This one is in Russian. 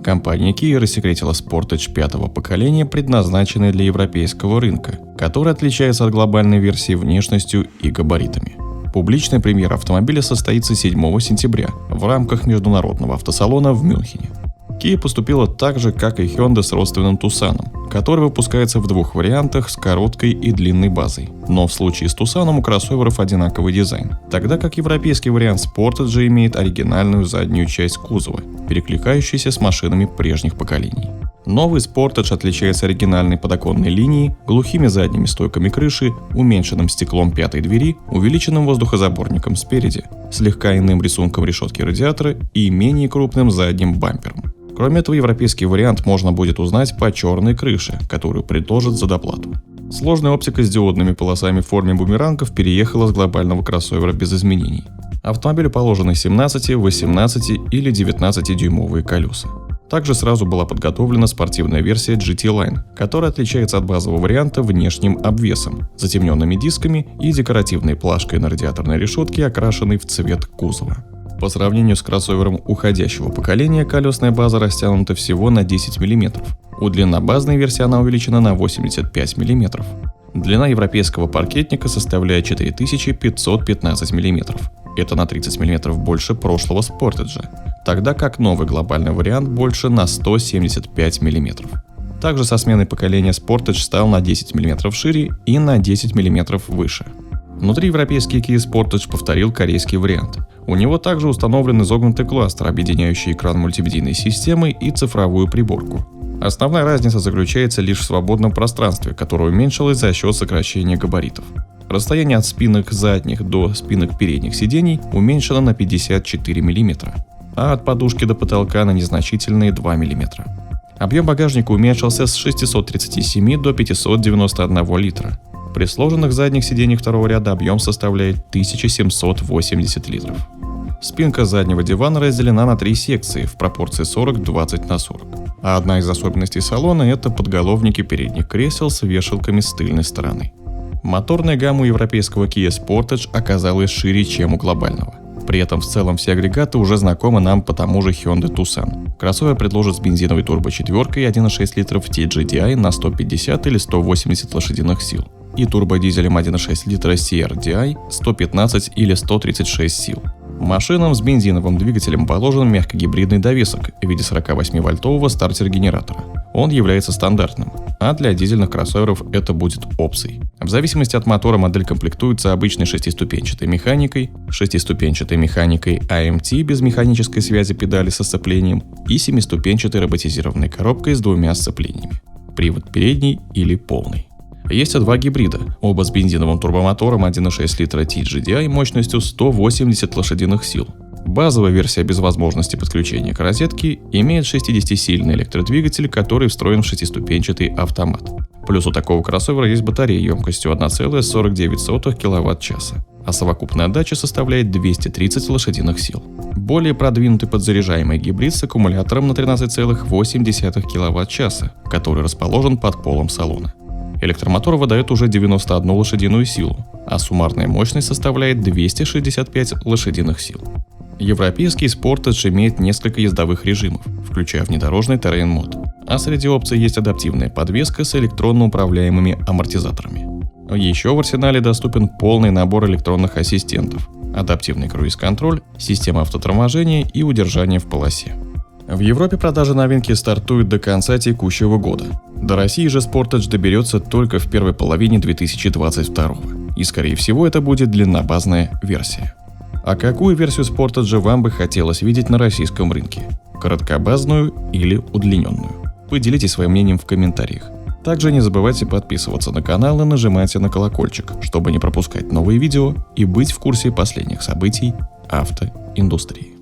Компания Kia рассекретила Sportage 5-го поколения, предназначенный для европейского рынка, который отличается от глобальной версии внешностью и габаритами. Публичная премьера автомобиля состоится 7 сентября в рамках международного автосалона в Мюнхене. Kia поступила так же, как и Hyundai с родственным Tucson, который выпускается в двух вариантах с короткой и длинной базой. Но в случае с Tucson у кроссоверов одинаковый дизайн, тогда как европейский вариант Sportage имеет оригинальную заднюю часть кузова, перекликающуюся с машинами прежних поколений. Новый Sportage отличается оригинальной подоконной линией, глухими задними стойками крыши, уменьшенным стеклом пятой двери, увеличенным воздухозаборником спереди, слегка иным рисунком решетки радиатора и менее крупным задним бампером. Кроме этого, европейский вариант можно будет узнать по черной крыше, которую предложат за доплату. Сложная оптика с диодными полосами в форме бумерангов переехала с глобального кроссовера без изменений. Автомобилю положены 17, 18 или 19-дюймовые колеса. Также сразу была подготовлена спортивная версия GT Line, которая отличается от базового варианта внешним обвесом, затемненными дисками и декоративной плашкой на радиаторной решетке, окрашенной в цвет кузова. По сравнению с кроссовером уходящего поколения, колесная база растянута всего на 10 мм. У длиннобазной версии она увеличена на 85 мм. Длина европейского паркетника составляет 4515 мм. Это на 30 мм больше прошлого Sportage, тогда как новый глобальный вариант больше на 175 мм. Также со сменой поколения Sportage стал на 10 мм шире и на 10 мм выше. Внутри европейский Kia Sportage повторил корейский вариант. У него также установлен изогнутый кластер, объединяющий экран мультимедийной системы и цифровую приборку. Основная разница заключается лишь в свободном пространстве, которое уменьшилось за счет сокращения габаритов. Расстояние от спинок задних до спинок передних сидений уменьшено на 54 мм, а от подушки до потолка на незначительные 2 мм. Объем багажника уменьшился с 637 до 591 литра. При сложенных задних сиденьях второго ряда объем составляет 1780 литров. Спинка заднего дивана разделена на 3 секции в пропорции 40-20/40. А одна из особенностей салона – это подголовники передних кресел с вешалками с тыльной стороны. Моторная гамма у европейского Kia Sportage оказалась шире, чем у глобального. При этом в целом все агрегаты уже знакомы нам по тому же Hyundai Tucson. Кроссовер предложит с бензиновой турбо-четверкой 1,6 литров TGDI на 150 или 180 лошадиных сил и турбодизелем 1,6 литра CRDI 115 или 136 сил. Машинам с бензиновым двигателем положен мягкогибридный довесок в виде 48-вольтового стартер-генератора. Он является стандартным, а для дизельных кроссоверов это будет опцией. В зависимости от мотора модель комплектуется обычной шестиступенчатой механикой AMT без механической связи педали со сцеплением и семиступенчатой роботизированной коробкой с 2 сцеплениями. Привод передний или полный. Есть два гибрида, оба с бензиновым турбомотором 1,6 литра TGDI мощностью 180 лошадиных сил. Базовая версия без возможности подключения к розетке имеет 60-сильный электродвигатель, который встроен в шестиступенчатый автомат. Плюс у такого кроссовера есть батарея емкостью 1,49 кВт-часа, а совокупная отдача составляет 230 лошадиных сил. Более продвинутый подзаряжаемый гибрид с аккумулятором на 13,8 кВт-часа, который расположен под полом салона. Электромотор выдает уже 91 лошадиную силу, а суммарная мощность составляет 265 лошадиных сил. Европейский Sportage имеет несколько ездовых режимов, включая внедорожный Terrain Mode, а среди опций есть адаптивная подвеска с электронно управляемыми амортизаторами. Еще в арсенале доступен полный набор электронных ассистентов, адаптивный круиз-контроль, система автоторможения и удержания в полосе. В Европе продажи новинки стартуют до конца текущего года. До России же Sportage доберется только в первой половине 2022, и скорее всего это будет длиннобазная версия. А какую версию Sportage вам бы хотелось видеть на российском рынке? Короткобазную или удлиненную? Поделитесь своим мнением в комментариях. Также не забывайте подписываться на канал и нажимайте на колокольчик, чтобы не пропускать новые видео и быть в курсе последних событий автоиндустрии.